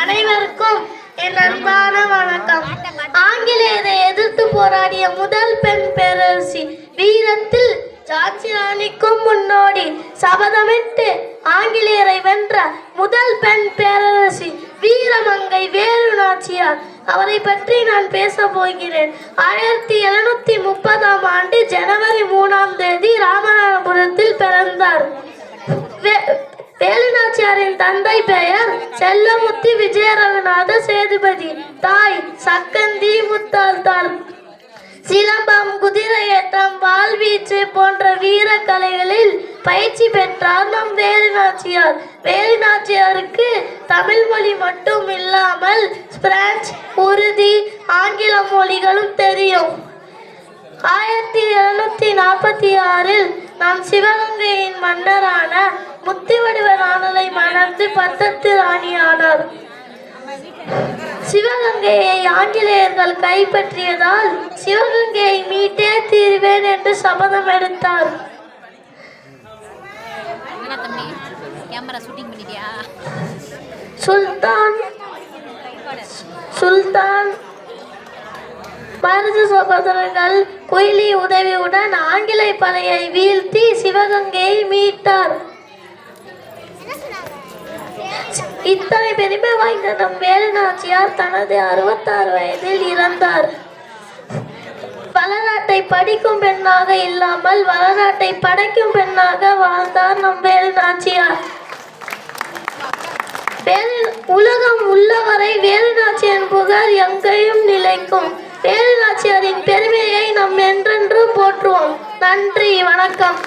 அனைவருக்கும் என் அன்பான வணக்கம். ஆங்கிலேயரை எதிர்த்து போராடிய முதல் பெண் பேரரசி, வீரத்தில் ஜான்சி ராணிக்கும் முன்னோடி, சபதமிட்டு ஆங்கிலேயரை வென்ற முதல் பெண் பேரரசி வீரமங்கை வேலு நாச்சியார். அவரை பற்றி நான் பேச போகிறேன். 1730ஆம் ஆண்டு ஜனவரி 3ஆம் தேதி ராமநாதபுரத்தில் பிறந்தார். வேலு நாச்சியாரின் தந்தை பெயர் செல்லமுத்தி விஜயரகுநாத சேதுபதி, தாய் சக்கந்தி முத்தாள்தாள். சிலம்பம், குதிரையேற்றம், வாழ்வீச்சு போன்ற வீர கலைகளில் பயிற்சி பெற்றார் நம் வேலு நாச்சியார். வேலு நாச்சியாருக்கு தமிழ் மொழி மட்டும் இல்லாமல் பிரெஞ்சு, உருது, ஆங்கில மொழிகளும் தெரியும். 1746இல் நாம் சிவகங்கையின் மன்னரான முத்துவடிவராணலை மணந்து பட்டத்து ராணியானார். சிவகங்கையை ஆங்கிலேயர்கள் கைப்பற்றியதால் சிவகங்கையை மீட்டே தீர்வேன் என்று சபதம் எடுத்தார். சுல்தான் பாரத சகோதரர்கள் குயிலி உதவியுடன் ஆங்கில படையை வீழ்த்தி சிவகங்கையை மீட்டார். இத்தனை பெருமை வாய்ந்த நம் வேலு நாச்சியார் தனது 66 வயதில் இறந்தார். வளநாட்டை படிக்கும் பெண்ணாக இல்லாமல் வளநாட்டை படைக்கும் பெண்ணாக வாழ்ந்தார் நம் வேலு நாச்சியார். உலகம் உள்ளவரை வேலு நாச்சியாரின் புகழ் எங்கேயும் நிலைக்கும். வேலு நாச்சியாரின் பெருமையை நாம் என்றென்றும் போற்றுவோம். நன்றி, வணக்கம்.